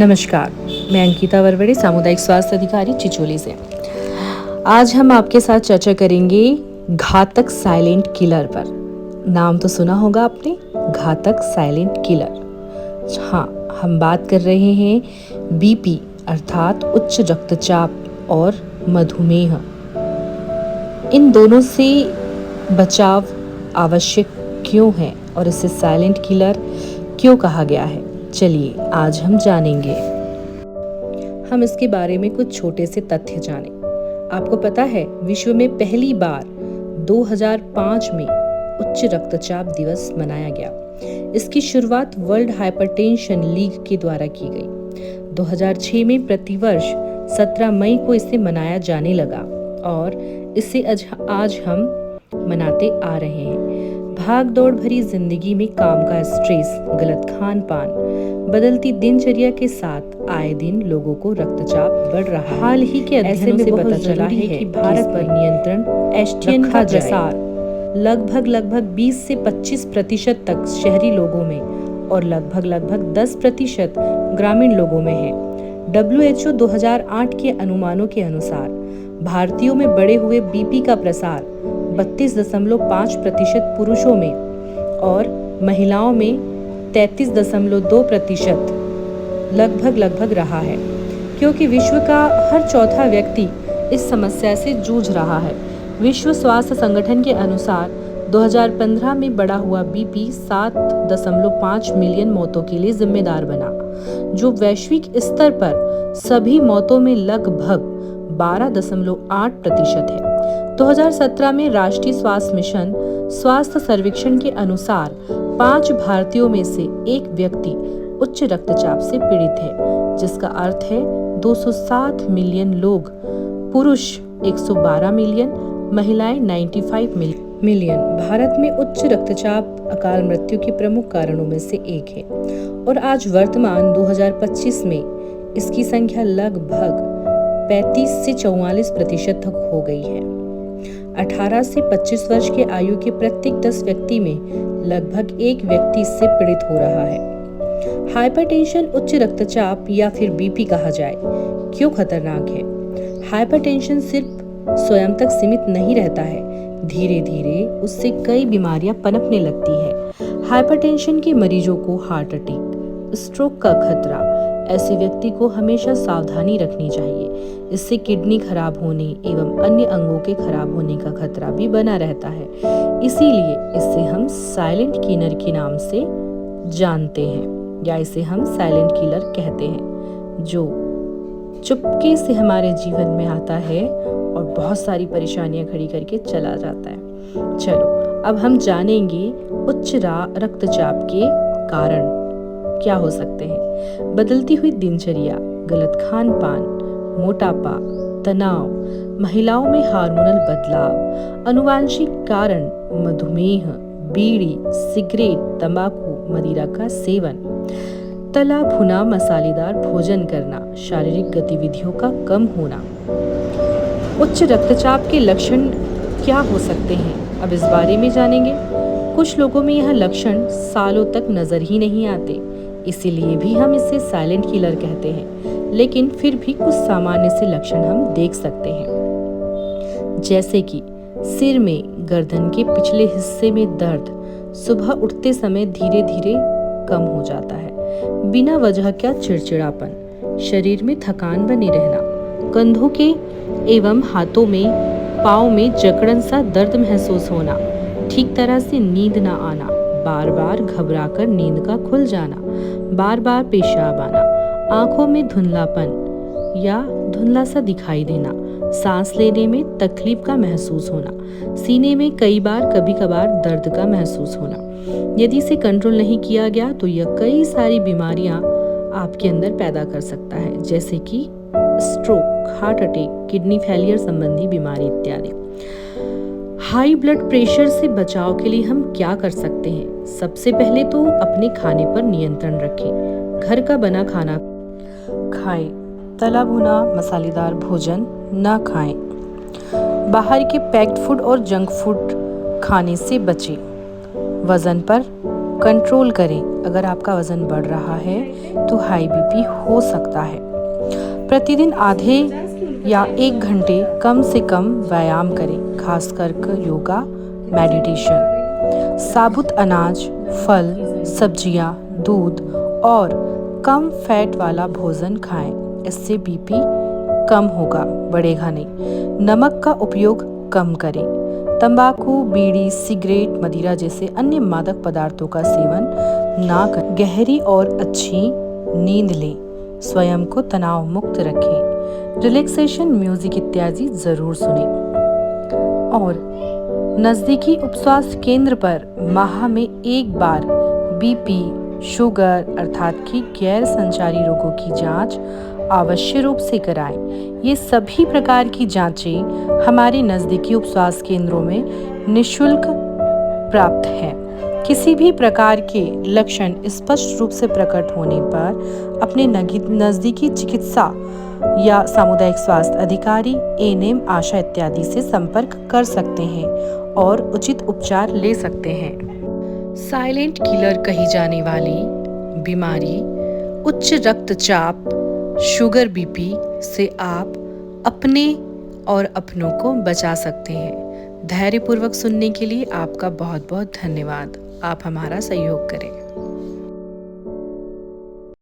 नमस्कार, मैं अंकिता वरवड़े, सामुदायिक स्वास्थ्य अधिकारी चिचोली से। आज हम आपके साथ चर्चा करेंगे घातक साइलेंट किलर पर। नाम तो सुना होगा आपने, घातक साइलेंट किलर। हाँ, हम बात कर रहे हैं बीपी अर्थात उच्च रक्तचाप और मधुमेह। इन दोनों से बचाव आवश्यक क्यों है और इसे साइलेंट किलर क्यों कहा गया है, चलिए आज हम जानेंगे। हम इसके बारे में कुछ छोटे से तथ्य जानें। आपको पता है, विश्व में पहली बार 2005 में उच्च रक्तचाप दिवस मनाया गया। इसकी शुरुआत वर्ल्ड हाइपरटेंशन लीग के द्वारा की गई। 2006 में प्रतिवर्ष 17 मई को इसे मनाया जाने लगा और इसे आज हम मनाते आ रहे हैं। भाग दौड़ भरी जिंदगी में काम का स्ट्रेस, गलत खान पान, बदलती दिनचर्या के साथ आए दिन लोगों को रक्तचाप बढ़ रहा है। हाल ही के अध्ययनों से पता चला है कि भारत पर नियंत्रण एस्ट्रियन का प्रसार लगभग 20 से 25% तक शहरी लोगों में और लगभग 10% ग्रामीण लोगों में है। WHO 2008 के अनुमानों के अनुसार भारतीयों में बढ़े हुए बीपी का प्रसार 32.5% पुरुषों में और महिलाओं में 33.2% लगभग रहा है, क्योंकि विश्व का हर चौथा व्यक्ति इस समस्या से जूझ रहा है। विश्व स्वास्थ्य संगठन के अनुसार 2015 में बढ़ा हुआ बीपी 7.5 मिलियन मौतों के लिए जिम्मेदार बना, जो वैश्विक स्तर पर सभी मौतों में लगभग 12.8% है। 2017 में राष्ट्रीय स्वास्थ्य मिशन स्वास्थ्य सर्वेक्षण के अनुसार 5 भारतीयों में से एक व्यक्ति उच्च रक्तचाप से पीड़ित है, जिसका अर्थ है 207 मिलियन लोग, पुरुष 112 मिलियन, महिलाएं 95 मिलियन। भारत में उच्च रक्तचाप अकाल मृत्यु के प्रमुख कारणों में से एक है और आज वर्तमान 2025 में इसकी संख्या लगभग 35 से 44% तक हो गई है। 18 से 25 वर्ष के आयु के प्रत्येक 10 व्यक्ति में लगभग एक व्यक्ति इससे पीड़ित हो रहा है। हाइपरटेंशन, उच्च रक्तचाप या फिर बीपी कहा जाए, क्यों खतरनाक है? हाइपरटेंशन सिर्फ स्वयं तक सीमित नहीं रहता है, धीरे धीरे उससे कई बीमारियां पनपने लगती है। हाइपरटेंशन के मरीजों को हार्ट अटैक, स्ट्रोक का खतरा, ऐसे व्यक्ति को हमेशा सावधानी रखनी चाहिए। इससे किडनी खराब होने एवं अन्य अंगों के खराब होने का खतरा भी बना रहता है। इसीलिए इसे हम साइलेंट किलर के नाम से जानते हैं, या इसे हम साइलेंट किलर कहते हैं, जो चुपके से हमारे जीवन में आता है और बहुत सारी परेशानियां खड़ी करके चला जाता है। चलो अब हम जानेंगे उच्च रक्तचाप के कारण क्या हो सकते हैं। बदलती हुई दिनचर्या, गलत खान पान, मोटापा, तनाव, महिलाओं में हार्मोनल बदलाव, आनुवंशिक कारण, मधुमेह, बीड़ी, सिगरेट, तंबाकू, मदिरा का सेवन, तला भुना मसालेदार भोजन करना, शारीरिक गतिविधियों का कम होना। उच्च रक्तचाप के लक्षण क्या हो सकते हैं, अब इस बारे में जानेंगे। कुछ लोगों में यह लक्षण सालों तक नजर ही नहीं आते, इसीलिए भी हम इसे साइलेंट किलर कहते हैं। लेकिन फिर भी कुछ सामान्य से लक्षण हम देख सकते हैं, जैसे कि सिर में, गर्दन के पिछले हिस्से में दर्द, सुबह उठते समय धीरे धीरे कम हो जाता है, बिना वजह का चिड़चिड़ापन, शरीर में थकान बने रहना, कंधों के एवं हाथों में, पाँव में जकड़न सा दर्द महसूस होना, ठीक तरह से नींद न आना, बार बार घबराकर नींद का खुल जाना, बार बार पेशाब आना, आंखों में धुंधलापन या धुंधला सा दिखाई देना, सांस लेने में तकलीफ का महसूस होना, सीने में कई बार कभी कभार दर्द का महसूस होना। यदि इसे कंट्रोल नहीं किया गया तो यह कई सारी बीमारियां आपके अंदर पैदा कर सकता है, जैसे कि stroke, heart attack, kidney failure संबंधी बीमारी इत्यादि। हाई ब्लड प्रेशर से बचाव के लिए हम क्या कर सकते हैं? सबसे पहले तो अपने खाने पर नियंत्रण रखें, घर का बना खाना खाएं, तला भुना मसालेदार भोजन न खाएं, बाहर के पैक्ड फूड और जंक फूड खाने से बचें, वजन पर कंट्रोल करें। अगर आपका वजन बढ़ रहा है तो हाई बीपी हो सकता है। प्रतिदिन आधे या 1 घंटे कम से कम व्यायाम करें, खासकर योगा, मेडिटेशन। साबुत अनाज, फल, सब्जियां, दूध और कम फैट वाला भोजन खाएं। इससे बीपी कम होगा, बढ़ेगा नहीं। नमक का उपयोग कम करें। तंबाकू, बीड़ी, सिगरेट, मदिरा जैसे अन्य मादक पदार्थों का सेवन ना करें। गहरी और अच्छी नींद लें। स्वयं को तनाव मुक्त रखें। रिलैक्सेशन म्यूजिक इत्यादि जरूर सुनें। और नज़दीकी उपस्वास्थ्य केंद्र पर माह में 1 बार बीपी, शुगर अर्थात कि गैर संचारी रोगों की जांच अवश्य रूप से कराएं। ये सभी प्रकार की जांचें हमारे नज़दीकी उपस्वास्थ्य केंद्रों में निःशुल्क प्राप्त हैं। किसी भी प्रकार के लक्षण स्पष्ट रूप से प्रकट होने पर अपने नज़दीकी चिकित्सा या सामुदायिक स्वास्थ्य अधिकारी, एएनएम, आशा इत्यादि से संपर्क कर सकते हैं और उचित उपचार ले सकते हैं। साइलेंट किलर कही जाने वाली बीमारी उच्च रक्तचाप, शुगर, बीपी से आप अपने और अपनों को बचा सकते हैं। धैर्यपूर्वक सुनने के लिए आपका बहुत बहुत धन्यवाद। आप हमारा सहयोग करें।